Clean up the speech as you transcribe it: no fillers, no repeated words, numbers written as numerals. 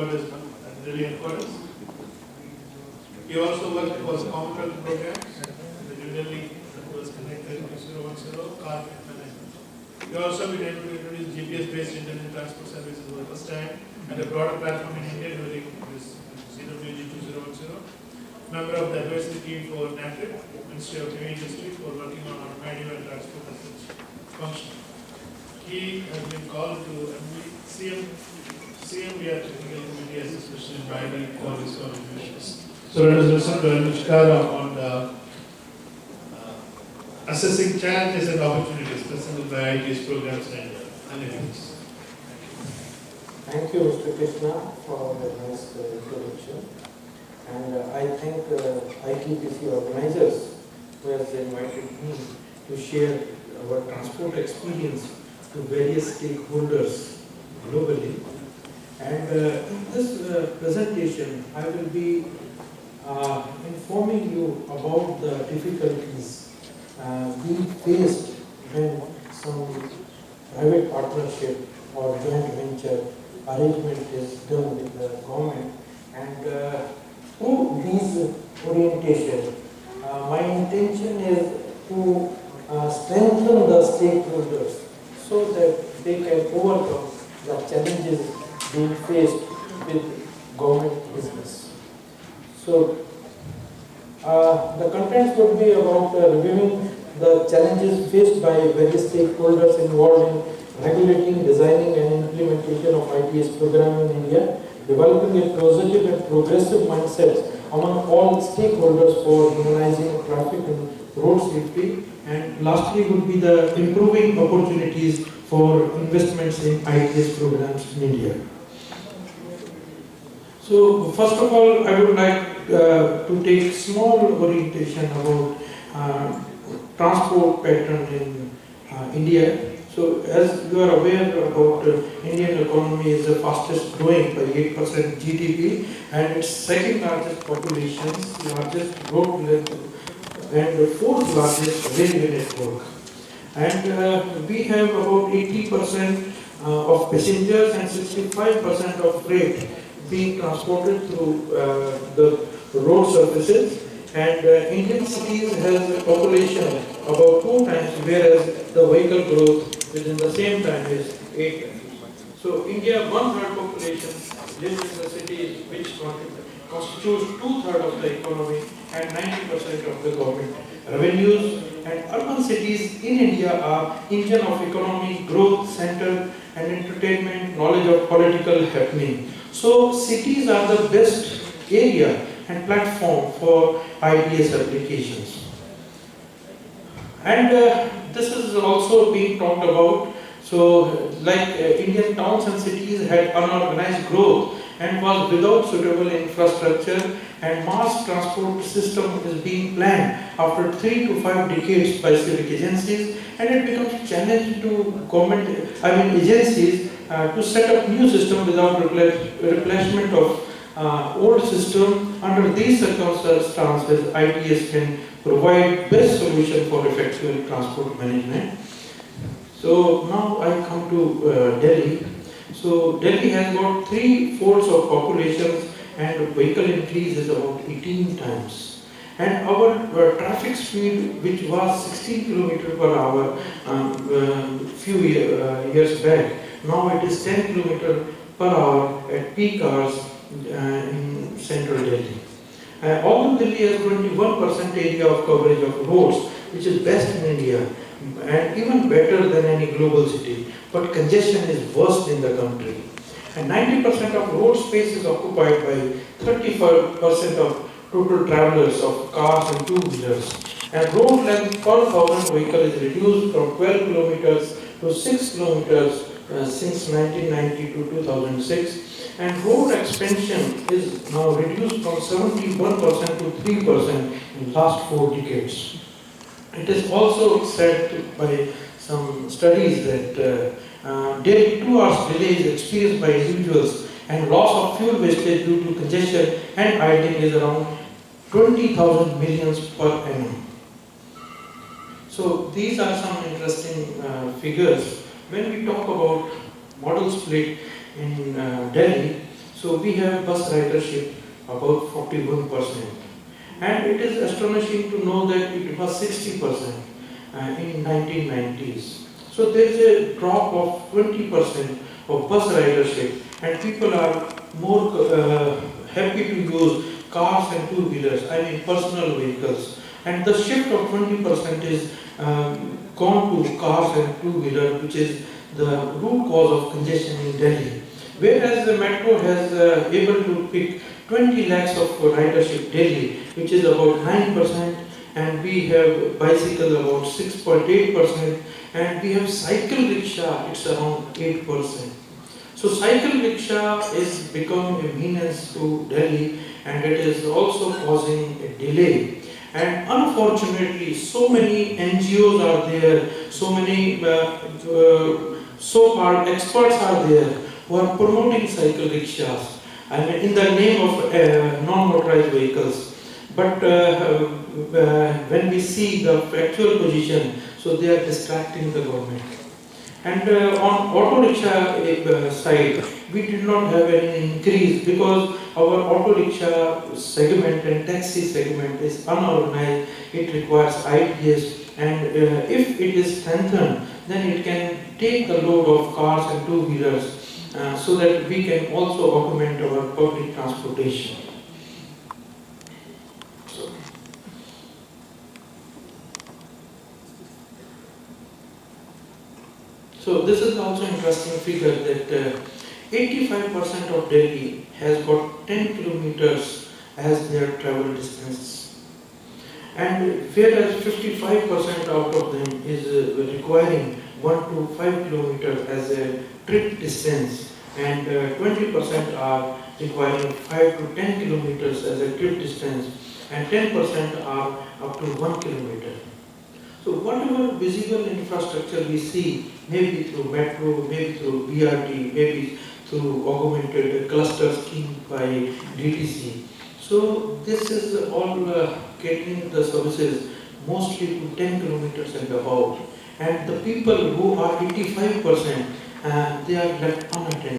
headquarters at Delhi headquarters. He also worked for Commonwealth programs in the New Delhi that was connected to 010 car management. We also been able to introduce GPS-based internet transport services for the first time and a broader platform in India during this CWG 2010. Member of the advisory team for NAFID, Ministry of Heavy Industry, for working on manual and transport as such function. He has been called to CMVR Technical Committee as a special advisor for his contributions. So let us listen to Anil Chhikara on assessing challenges and opportunities presented by ITS programs and analytics. Thank you, Mr. Krishna, for the nice introduction. And I thank ITPC organizers who has invited me to share our transport experience to various stakeholders globally. And in this presentation, I will be informing you about the difficulties being faced when some private partnership or joint venture arrangement is done with the government. And through these orientation, my intention is to strengthen the stakeholders so that they can overcome the challenges being faced with government business. So, the contents would be about reviewing the challenges faced by various stakeholders involved in regulating, designing and implementation of ITS program in India, developing a positive and progressive mindset among all stakeholders for humanizing traffic and road safety, and lastly would be the improving opportunities for investments in ITS programs in India. So first of all, I would like to take small orientation about transport pattern in India. So as you are aware about Indian economy is the fastest growing by 8% GDP and its second largest population, largest road length and the fourth largest railway network. And we have about 80% of passengers and 65% of freight being transported through the road surfaces. And Indian cities has a population about 2 times, whereas the vehicle growth within the same time is 8 times. So India, 1/3 population lives in the cities which constitutes 2/3 of the economy and 90% of the government revenues. And urban cities in India are engine of economic growth, center and entertainment, knowledge of political happening. So cities are the best area and platform for ITS applications. And this is also being talked about. So like Indian towns and cities had unorganized growth and was without suitable infrastructure, and mass transport system is being planned after 3 to 5 decades by civic agencies, and it becomes challenging to government, agencies to set up new system without replacement of old system. Under these circumstances, ITS can provide best solution for effective transport management. So now I come to Delhi. So Delhi has got 3/4 of population and vehicle increase is about 18 times. And our traffic speed, which was 16 km per hour few years back, now it is 10 km per hour at peak hours in central Delhi. Although Delhi has 21% area of coverage of roads, which is best in India and even better than any global city, but congestion is worst in the country. And 90% of road space is occupied by 35% of total travelers of cars and two-wheelers. And road length per 1,000 vehicle is reduced from 12 kilometers to 6 kilometers since 1990 to 2006. And road expansion is now reduced from 71% to 3% in last 4 decades. It is also said by some studies that daily 2 hours delay is experienced by individuals, and loss of fuel wastage due to congestion and idling is around 20,000 millions per annum. So these are some interesting figures. When we talk about model split in Delhi, So we have bus ridership about 41%. And it is astonishing to know that it was 60% in 1990s. So there is a drop of 20% of bus ridership, and people are more happy to use cars and two-wheelers, I mean personal vehicles. And the shift of 20% is gone to cars and two-wheeler, which is the root cause of congestion in Delhi. Whereas the metro has able to pick 20 lakhs of ridership daily, which is about 9%, and we have bicycle about 6.8%, and we have cycle rickshaw, it's around 8%. So cycle rickshaw is become a menace to Delhi, and it is also causing a delay. And unfortunately, so many NGOs are there, so many so-called experts are there who are promoting cycle rickshaws, I mean, in the name of non-motorized vehicles. But when we see the actual position, so they are distracting the government. And on auto rickshaw side, we did not have any increase because our auto rickshaw segment and taxi segment is unorganized. It requires ITS, and if it is strengthened, then it can take the load of cars and two-wheelers so that we can also augment our public transportation. So this is also interesting figure that 85% of Delhi has got 10 kilometers as their travel distance, and whereas 55% out of them is requiring 1 to 5 kilometers as a trip distance, and 20% are requiring 5 to 10 kilometers as a trip distance, and 10% are up to 1 kilometer. So whatever visible infrastructure we see, maybe through metro, maybe through BRT, maybe through augmented cluster scheme by DTC. So this is all catering the services mostly to 10 kilometers and above. And the people who are 85%, they are left unattended.